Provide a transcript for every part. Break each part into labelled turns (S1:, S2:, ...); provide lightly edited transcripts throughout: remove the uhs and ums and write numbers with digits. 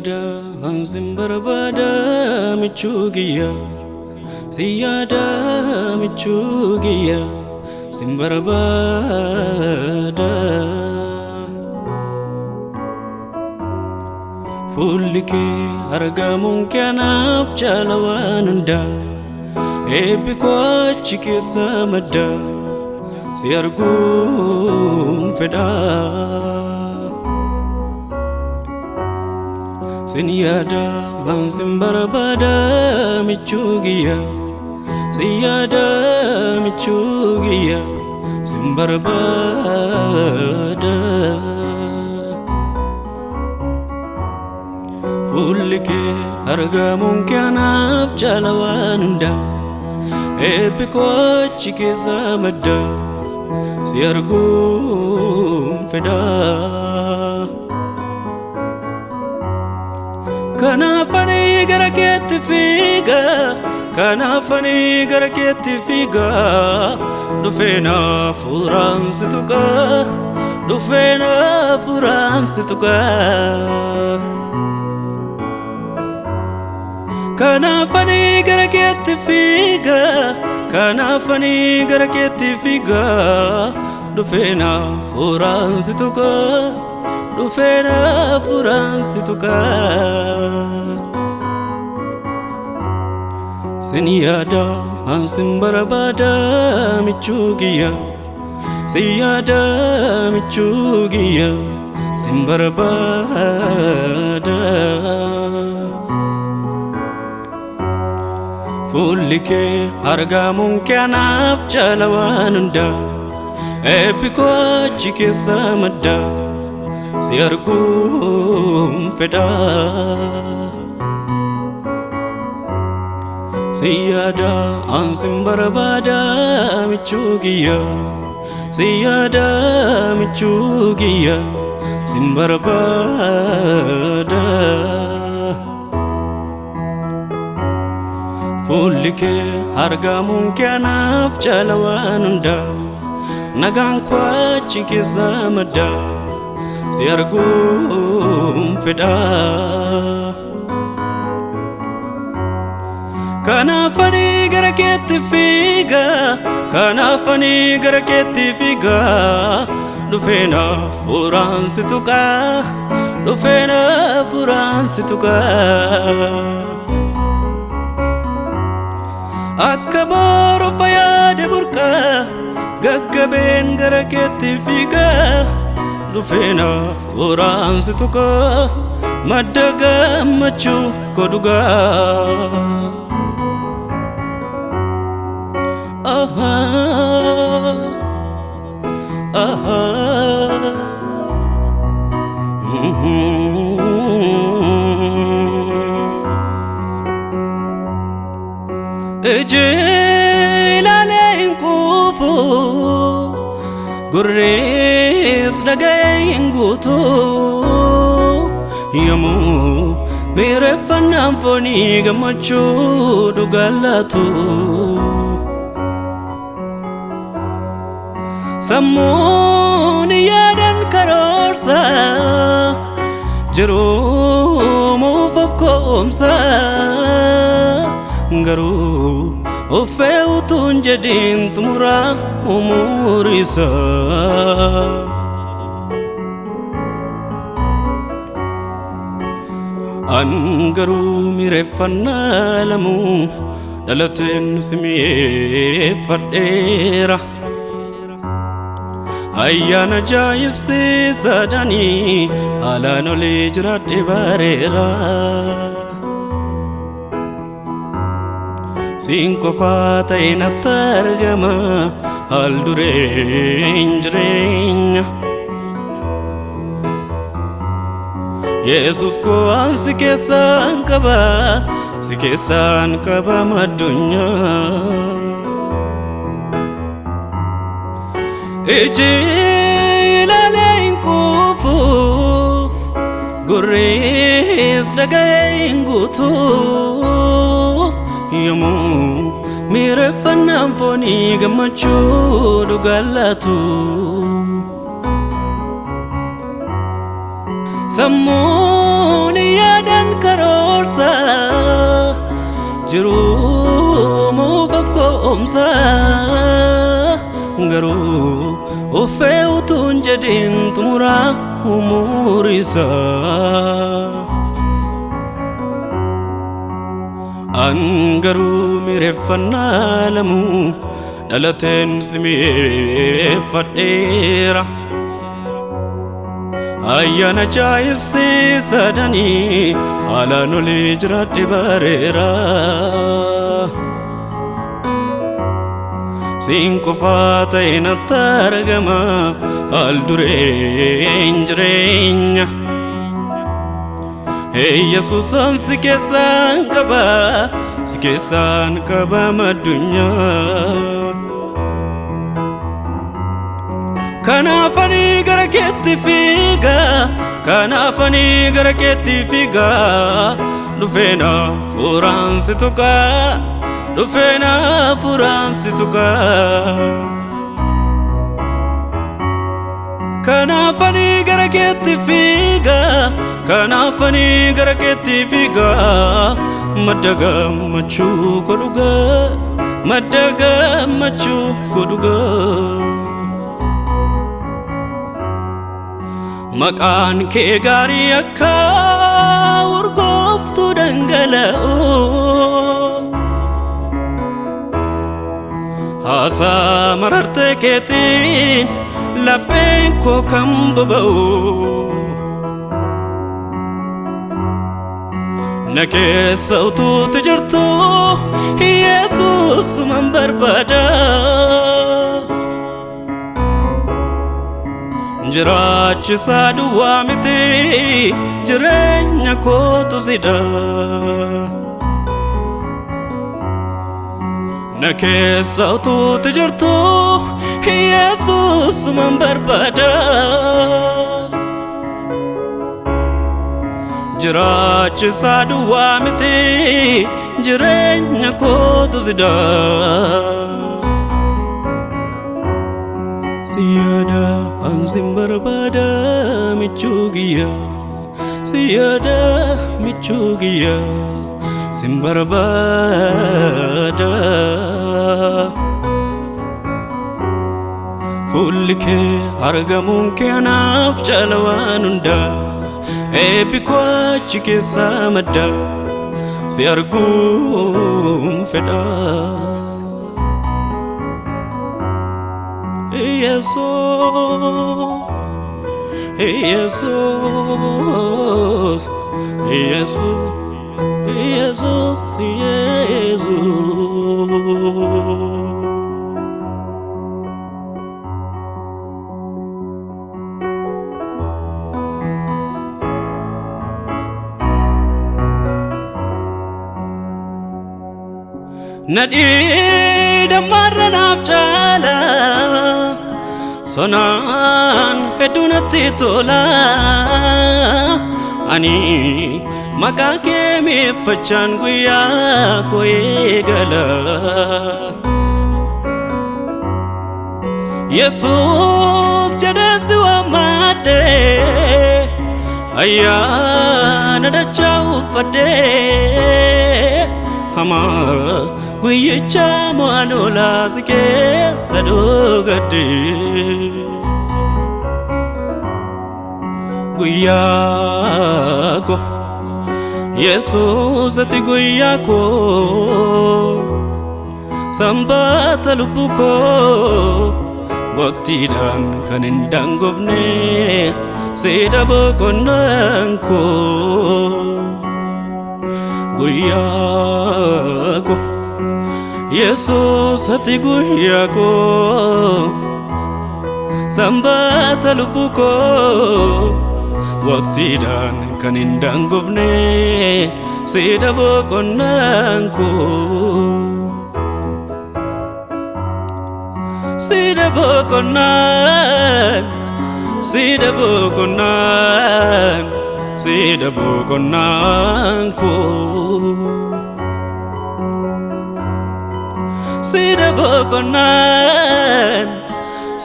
S1: Siyada ansin barbada michugiya Siyada michugiya sin barbada Fullike argamun kanaf chalawanunda Ebiko chike samada Siyargum feda Siyada ansin barbada michugiya Siyada michugiya sin barbada Fullike argamun kanaf chalawanunda Ebiko chike samada Siyargum feda Kanafani garaketti figa Kanafani garaketti figa Dufena furansi tuka Dufena furansi tuka Kanafani garaketti figa Kanafani garaketti figa Dufena furansi tuka Dufena furansi tuka Siyada ansin barbada michugiya Siyada michugiya sin barbada Fullike argamun kanaf chalawanunda Ebiko chike samada Siyargum feda Siyada ansin barbada michugiya Siyada michugiya sin barbada Fullike argamun kanaf chalawanunda Nagan chike samada Siyargum feda Kanafani garaketti figa Kanafani garaketti figa Dufena furansi tuka Dufena furansi tuka Akka boro fayade burqa Gaggaben garaketti figa Dufena furansi tuka Maddaga machu koduga Aha Aha Ejilale kufu Gurres dagayin gutu Yamu mere fanam foni gamachu dugalatu Samuni yadan karorsa Jiru mufaf komsa Garu Ufeu tunjadin tumura umurisa Angaru mireffanna lamu Dalaten simiye fadera Ayyana jayib se sadani Ala nole jirade barera Sinko fata inatargama Hal durenjrenya Yesus ko an sikesan kaba madunya Ejilale kufu Gurres dagayin gutu Yamu mere fanam foni gamachu dugalatu sammuun yaadan karoorsa jiruumuuf of koomsa garuu uffee utuun jedhin xumura umurisa angaruu mireeffannaa lamuu dhalateen simi'eeffadheera ayyaana ajaa'ibsiisadanii haalaan olii jiraadhe bareera siin qofaa ta'e natti argama haal dureen jireenya Yesuusan si keessaan qaba addunyaa kanaafanii gara keetti fiiga kanaafanii gara keetti fiiga dhufeena furaan si tuqa dhufeena furaan si tuqa kanaafanii gara keetti fiiga kanaafanii gara keetti fiiga madda gammachuu koo dhugaa madda gammachuu koo dhugaa maqaan kee gaarii akka urgooftuu dhangala'oo haasaa marartee keetiin lapheen koo kan boba'u na keessa utuutti jirtu Yesuusuman barbaada jiraachisaa duwwaa miti jireenya kootu sida na keessa utuutti jirtu Yesuusuman barbaada jiraachisaa duwwaa miti jireenya kootu sida Siyada ansin barbaada michuu kiyya siyada michuu kiyya sin barbaada fuulli kee argamuun kee anaaf caala waan hundaa eebbi koo achi keessaa madda si arguun fedha Jesus, Jesus, Jesus, Jesus, Jesus. Nadida maranaaf caala sonaan hedduunatti tola ani maqaa kee mi'eeffachaan guyyaa koo eegala Yesuus jedhee si waammadhe ayyaana dachaa uffadhe hamaa guyyicha mo'an olaa si keessa dhoogadhe guyyaa koo Yesuus ati guyyaa koo sanbata lubbuu koo waqtiidhaan kan hin daangofne siidha boqonnaan koo guyyaa koo Yesuus ati guyyaa koo sanbata lubbuu koo waqtiidhaan kan hin daangofne siidha boqonnaan koo siidha boqonnaan siidha boqonnaan siidha boqonnaan koo siidha boqonnaan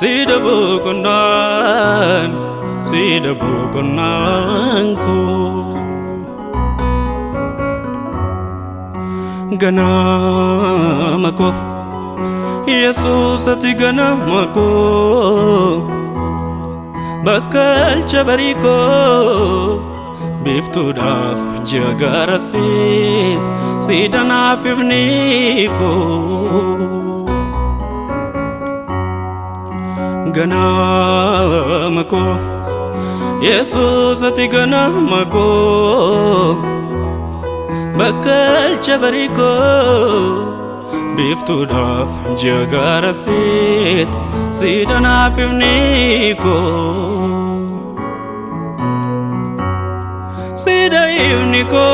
S1: siidha boqonnaan sida boqonnanko ganamako Jesus ati ganamako bakal chabariko biftudaf jagarasit sidana fivniko ganamako Jesus ati ganamako bakal chabariko biftudaf jagarasit sidana fivniko sida ivniko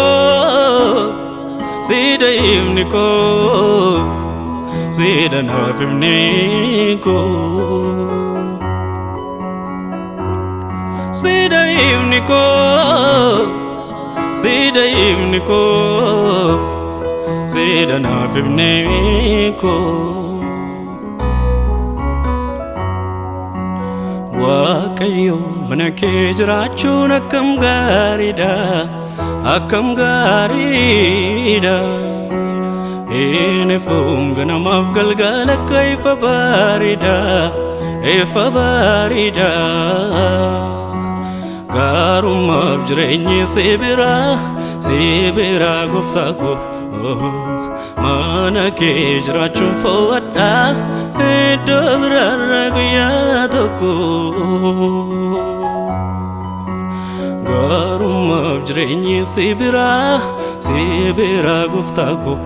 S1: sidana fivniko sida ivniko sidana fivniko waaqayyo mana kee jiraachuun akkam gaariidha enefuun ganamaaf galgala akka ifa baariidha gaarummaaf jireenyi si bira gooftaa koo mana kee jiraachuun fowwadha iddoo biraarra guyyaa tokko gaarummaaf jireenyi si bira gooftaa koo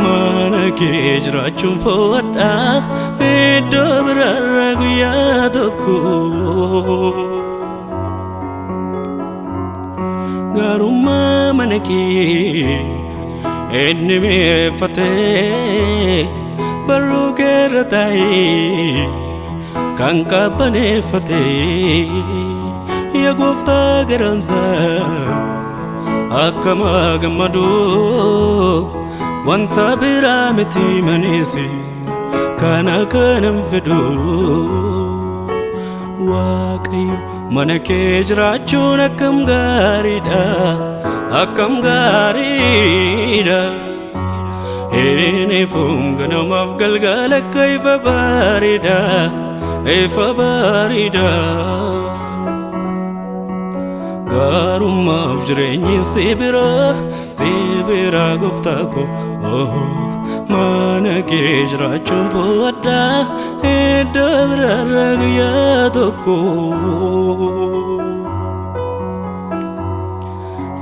S1: mana kee jiraachuun fowwadha iddoo biraarra guyyaa tokko gaarummaa mana kee inni mi'eeffatee barruu keerra taa'ee kan qabbaneeffatee yaa gooftaa garansaa akkama gammadu wanta biraa miti maneesse kana kanan fedhu waaqayyo mana kee jiraachuun akkam gaariidha enefuun ganamaaf galgala akka ifa baariidha gaarummaaf jireenyi si bira gooftaa koo mana kee jiraachuun fowwadha iddoo biraarra guyyaa tokko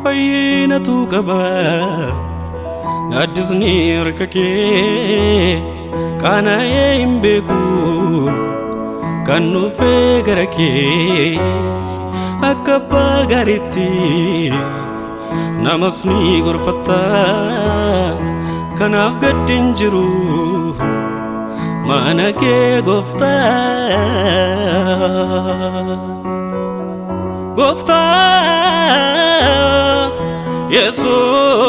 S1: fayyinatu qaba gaaddisni harka kee qaana'ee hin beeku kan dhufee gara kee akka abbaa gaariitti namas ni gorfatta kanaaf gaddin jiru mana kee gooftaa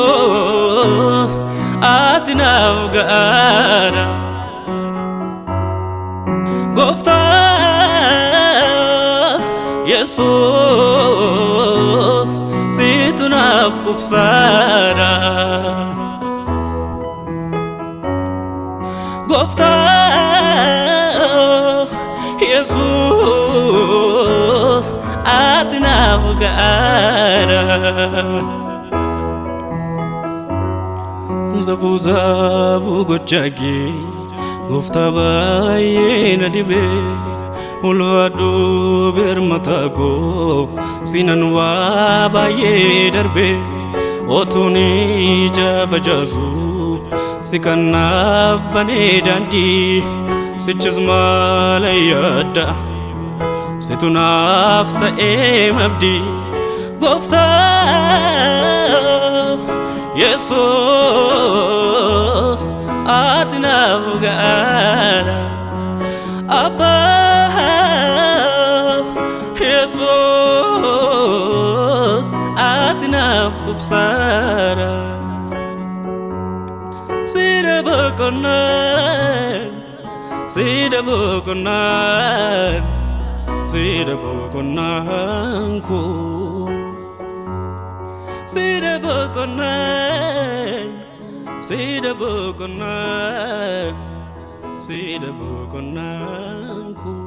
S1: Jesus ati naaf gaara gooftaa Jesus situ naaf qubsaadha gooftaa Jesus ati naaf gaara zafu gochage gooftaa baay'ee na dhibe ulwaadhu birmata koo sinan waa baay'ee darbe otuun ija bajaasu si kanaaf banee daandii sichis maala yaadda situ naaf ta'ee mabdii gooftaa Jesus ati naaf gaara Abbaa Jesus ati naaf qubsaadha sida boqonnaan Sida bokonanku Sida bokonan Sida bokonan Sida bokonanku